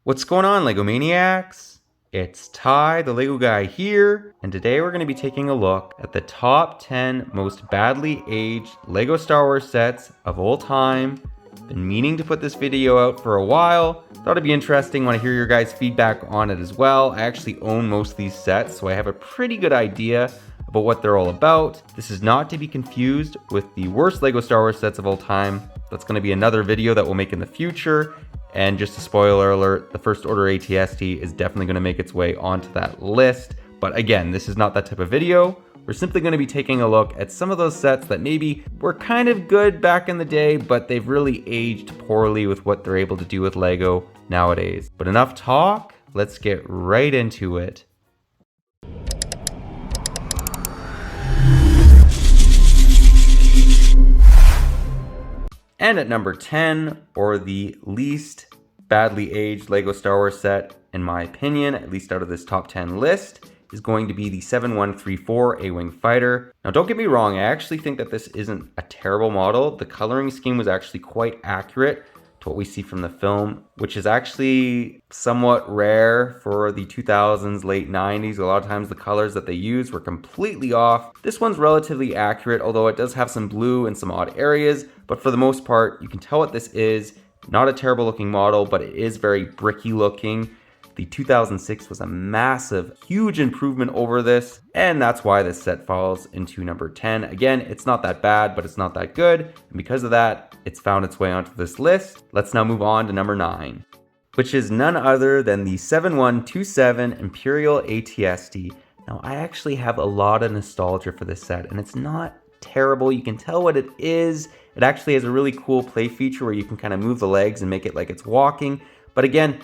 What's going on, Lego Maniacs? It's Ty, the Lego guy here, and today we're going to be taking a look at the top 10 most badly aged Lego Star Wars sets of all time. Been meaning to put this video out for a while. Thought it'd be interesting, want to hear your guys' feedback on it as well. I actually own most of these sets, so I have a pretty good idea about what they're all about. This is not to be confused with the worst Lego Star Wars sets of all time. That's going to be another video that we'll make in the future. And just a spoiler alert, the First Order ATSC is definitely going to make its way onto that list. But again, this is not that type of video. We're simply going to be taking a look at some of those sets that maybe were kind of good back in the day, but they've really aged poorly with what they're able to do with Lego nowadays. But enough talk, let's get right into it. And at number 10, or the least badly aged Lego Star Wars set, in my opinion, at least out of this top 10 list, is going to be the 7134 Awing Fighter. Now don't get me wrong, I actually think that this isn't a terrible model. The coloring scheme was actually quite accurate to what we see from the film, which is actually somewhat rare for the 2000s, late 90s. A lot of times the colors that they use were completely off. This one's relatively accurate, although it does have some blue in some odd areas, but for the most part, you can tell what this is. Not a terrible looking model, but it is very bricky looking. The 2006 was a massive, huge improvement over this, and that's why this set falls into number 10. Again, it's not that bad, but it's not that good, and because of that, it's found its way onto this list. Let's now move on to number 9, which is none other than the 7127 Imperial ATSC. Now, I actually have a lot of nostalgia for this set, and it's not terrible. You can tell what it is. It actually has a really cool play feature where you can kind of move the legs and make it like it's walking, but again,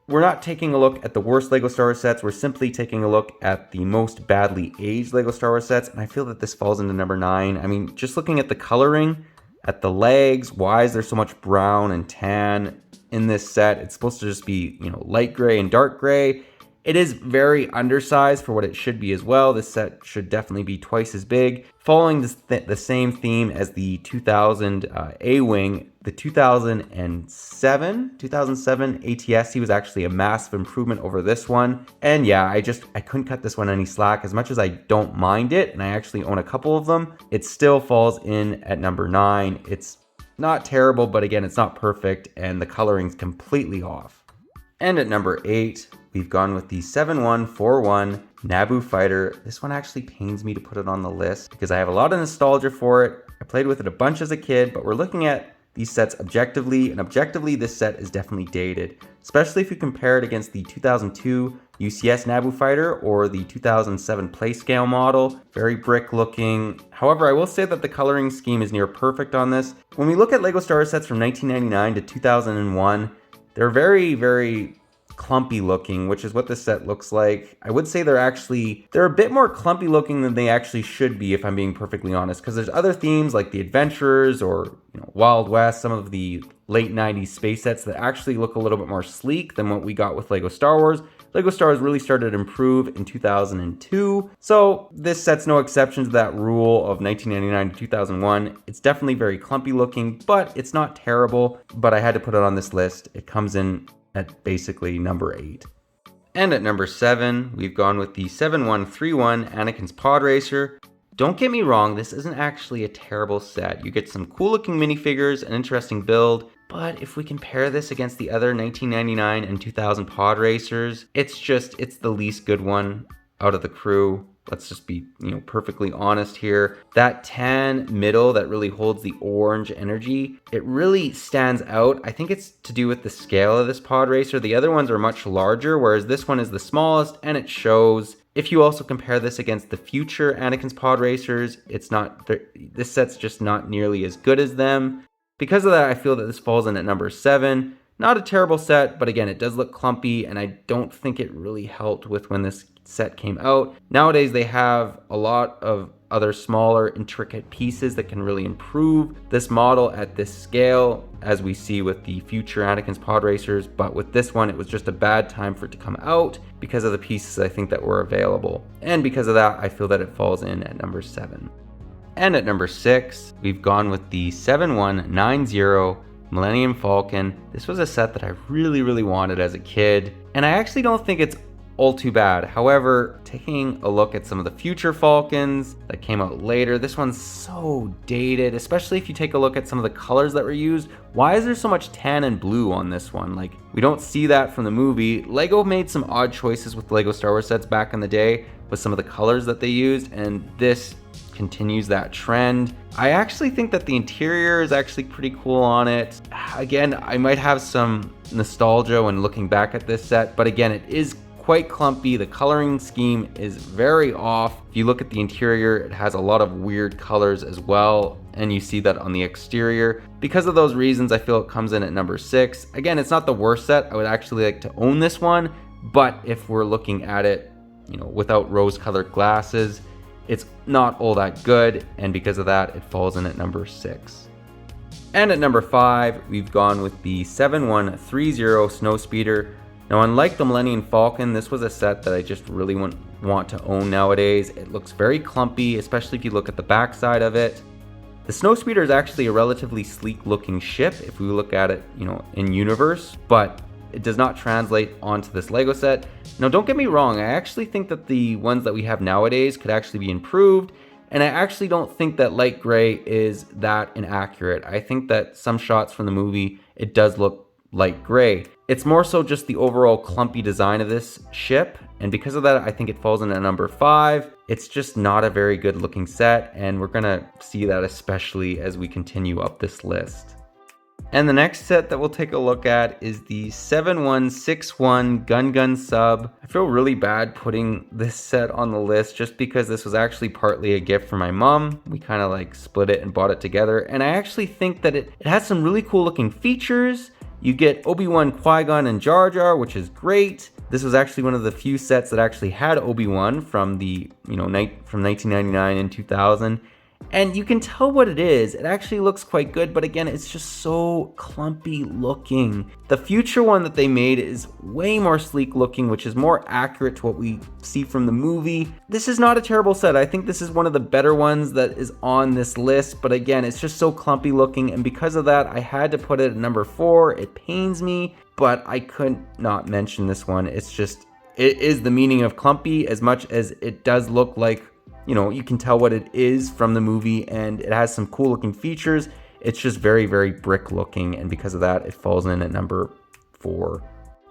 we're not taking a look at the worst Lego Star Wars sets, we're simply taking a look at the most badly aged Lego Star Wars sets, and I feel that this falls into number 9. I mean, just looking at the coloring, at the legs, why is there so much brown and tan in this set? It's supposed to just be, light gray and dark gray. It is very undersized for what it should be as well. This set should definitely be twice as big. Following the same theme as the 2000 A-Wing, the 2007 ATSC was actually a massive improvement over this one. And yeah, I couldn't cut this one any slack. As much as I don't mind it, and I actually own a couple of them, it still falls in at number 9. It's not terrible, but again, it's not perfect, and the coloring's completely off. And at number 8, we've gone with the 7141 Naboo Fighter. This one actually pains me to put it on the list because I have a lot of nostalgia for it. I played with it a bunch as a kid, but we're looking at these sets objectively, and objectively this set is definitely dated, especially if you compare it against the 2002 UCS Naboo Fighter or the 2007 Playscale model. Very brick looking. However, I will say that the coloring scheme is near perfect on this. When we look at Lego Star Wars sets from 1999 to 2001, they're very, very clumpy looking, which is what this set looks like. I would say they're a bit more clumpy looking than they actually should be, if I'm being perfectly honest, because there's other themes like the Adventurers or Wild West, some of the late 90s space sets that actually look a little bit more sleek than what we got with Lego Star Wars. Lego Star Wars really started to improve in 2002, so this set's no exception to that rule of 1999 to 2001. It's definitely very clumpy looking, but it's not terrible, but I had to put it on this list. It comes in at basically number 8. And at number 7, we've gone with the 7131 Anakins Pod Racer. Don't get me wrong, this isn't actually a terrible set. You get some cool looking minifigures, an interesting build, but if we compare this against the other 1999 and 2000 Pod Racers, it's the least good one out of the crew. Let's just be, perfectly honest here. That tan middle that really holds the orange energy, it really stands out. I think it's to do with the scale of this pod racer. The other ones are much larger, whereas this one is the smallest, and it shows. If you also compare this against the future Anakins Pod Racers, this set's just not nearly as good as them. Because of that, I feel that this falls in at number 7. Not a terrible set, but again, it does look clumpy, and I don't think it really helped with when this set came out. Nowadays, they have a lot of other smaller, intricate pieces that can really improve this model at this scale, as we see with the future Anakins Pod Racers, but with this one, it was just a bad time for it to come out because of the pieces I think that were available. And because of that, I feel that it falls in at number 7. And at number 6, we've gone with the 7190 Millennium Falcon. This was a set that I really wanted as a kid, and I actually don't think it's all too bad. However, taking a look at some of the future Falcons that came out later, this one's so dated, especially if you take a look at some of the colors that were used. Why is there so much tan and blue on this one? Like, we don't see that from the movie. Lego made some odd choices with Lego Star Wars sets back in the day with some of the colors that they used, and this continues that trend. I actually think that the interior is actually pretty cool on it. Again, I might have some nostalgia when looking back at this set, but again, it is quite clumpy. The coloring scheme is very off. If you look at the interior, it has a lot of weird colors as well, and you see that on the exterior. Because of those reasons, I feel it comes in at number 6. Again, it's not the worst set. I would actually like to own this one, but if we're looking at it, without rose-colored glasses, it's not all that good, and because of that, it falls in at number 6. And at number 5, we've gone with the 7130 Snowspeeder. Now, unlike the Millennium Falcon, this was a set that I just really want to own nowadays. It looks very clumpy, especially if you look at the backside of it. The Snowspeeder is actually a relatively sleek looking ship if we look at it, in universe, but it does not translate onto this Lego set. Now, don't get me wrong, I actually think that the ones that we have nowadays could actually be improved, and I actually don't think that light gray is that inaccurate. I think that some shots from the movie, it does look light gray. It's more so just the overall clumpy design of this ship, and because of that, I think it falls in at number 5. It's just not a very good looking set, and we're gonna see that especially as we continue up this list. And the next set that we'll take a look at is the 7161 Gungun Sub. I feel really bad putting this set on the list just because this was actually partly a gift from my mom. We kind of like split it and bought it together, and I actually think that it has some really cool looking features. You get Obi-Wan, Qui-Gon, and Jar Jar, which is great. This was actually one of the few sets that actually had Obi-Wan from from 1999 and 2000. And you can tell what it is. It actually looks quite good, but again, it's just so clumpy looking. The future one that they made is way more sleek looking, which is more accurate to what we see from the movie. This is not a terrible set. I think this is one of the better ones that is on this list, but again, it's just so clumpy looking, and because of that, I had to put it at number 4. It pains me, but I couldn't not mention this one. It is the meaning of clumpy as much as it does look like, you can tell what it is from the movie, and it has some cool looking features. It's just very brick looking, and because of that, it falls in at number 4.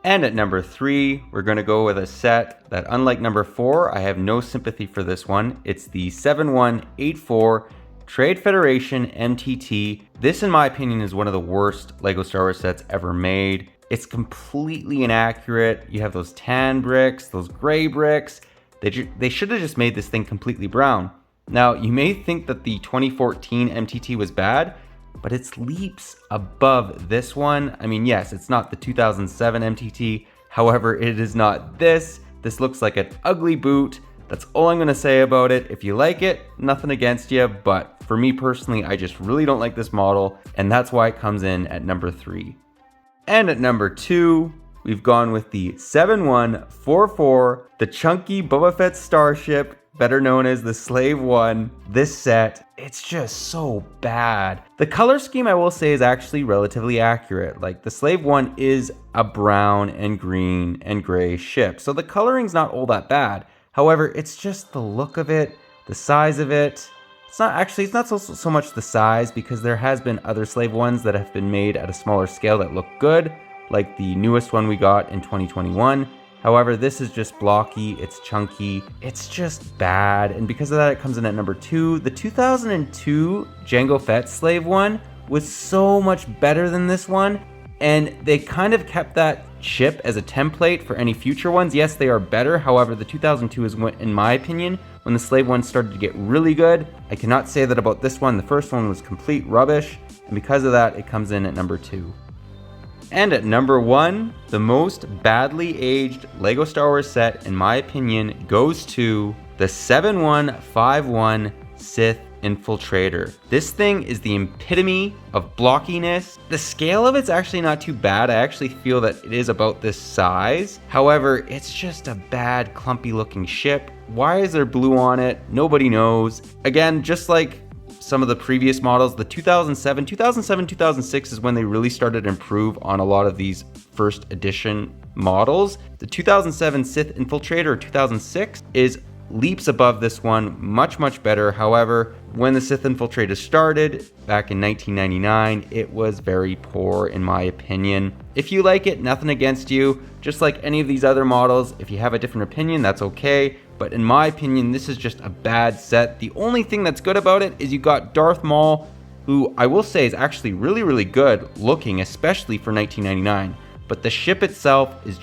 And at number 3, we're going to go with a set that, unlike number 4, I have no sympathy for this one. It's the 7184 Trade Federation MTT. This, in my opinion, is one of the worst Lego Star Wars sets ever made. It's completely inaccurate. You have those tan bricks, those gray bricks. They should have just made this thing completely brown. Now, you may think that the 2014 MTT was bad, but it's leaps above this one. I mean, yes, it's not the 2007 MTT. However, it is not this. This looks like an ugly boot. That's all I'm gonna say about it. If you like it, nothing against you, but for me personally, I just really don't like this model, and that's why it comes in at number 3. And at number 2, we've gone with the 7144, the chunky Boba Fett starship, better known as the Slave One. This set, it's just so bad. The color scheme, I will say, is actually relatively accurate. Like, the Slave One is a brown and green and gray ship, so the coloring's not all that bad. However, it's just the look of it, the size of it. It's not so much the size, because there has been other Slave Ones that have been made at a smaller scale that look good, like the newest one we got in 2021. However, this is just blocky, it's chunky, it's just bad, and because of that, it comes in at number 2. The 2002 Jango Fett Slave One was so much better than this one, and they kind of kept that ship as a template for any future ones. Yes, they are better, however, the 2002 is, in my opinion, when the Slave One started to get really good. I cannot say that about this one. The first one was complete rubbish, and because of that, it comes in at number 2. And at number 1, the most badly aged Lego Star Wars set, in my opinion, goes to the 7151 Sith Infiltrator. This thing is the epitome of blockiness. The scale of it's actually not too bad. I actually feel that it is about this size. However, it's just a bad, clumpy looking ship. Why is there blue on it? Nobody knows. Again, just like some of the previous models. The 2007, 2006 is when they really started to improve on a lot of these first edition models. The 2007 Sith Infiltrator, 2006, is leaps above this one, much better. However, when the Sith Infiltrator started back in 1999, it was very poor in my opinion. If you like it, nothing against you. Just like any of these other models, if you have a different opinion, that's okay. But in my opinion, this is just a bad set. The only thing that's good about it is you got Darth Maul, who I will say is actually really good looking, especially for 1999. But the ship itself is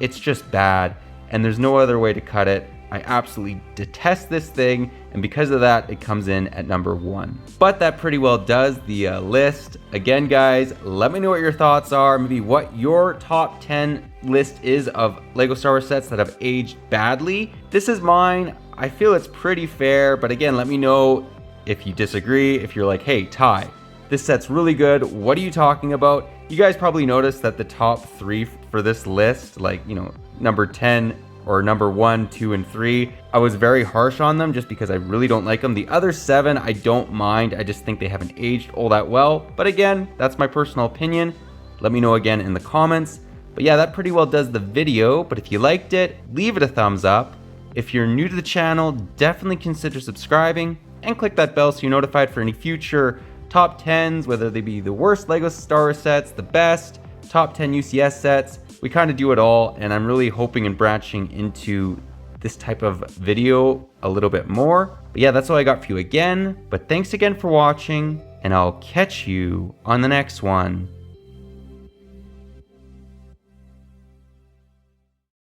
it's just bad, and there's no other way to cut it. I absolutely detest this thing, and because of that, it comes in at number 1. But that pretty well does the list. Again, guys, let me know what your thoughts are, maybe what your top 10 list is of Lego Star Wars sets that have aged badly. This is mine. I feel it's pretty fair, but again, let me know if you disagree, if you're like, hey, Ty, this set's really good, what are you talking about? You guys probably noticed that the top 3 for this list, like, you know, number 10, or number 1, 2, and 3, I was very harsh on them just because I really don't like them. The other 7, I don't mind. I just think they haven't aged all that well. But again, that's my personal opinion. Let me know again in the comments. But yeah, that pretty well does the video. But if you liked it, leave it a thumbs up. If you're new to the channel, definitely consider subscribing and click that bell so you're notified for any future top 10s, whether they be the worst Lego Star Wars sets, the best, top 10 UCS sets. We kind of do it all, and I'm really hoping and branching into this type of video a little bit more. But yeah, that's all I got for you again. But thanks again for watching, and I'll catch you on the next one.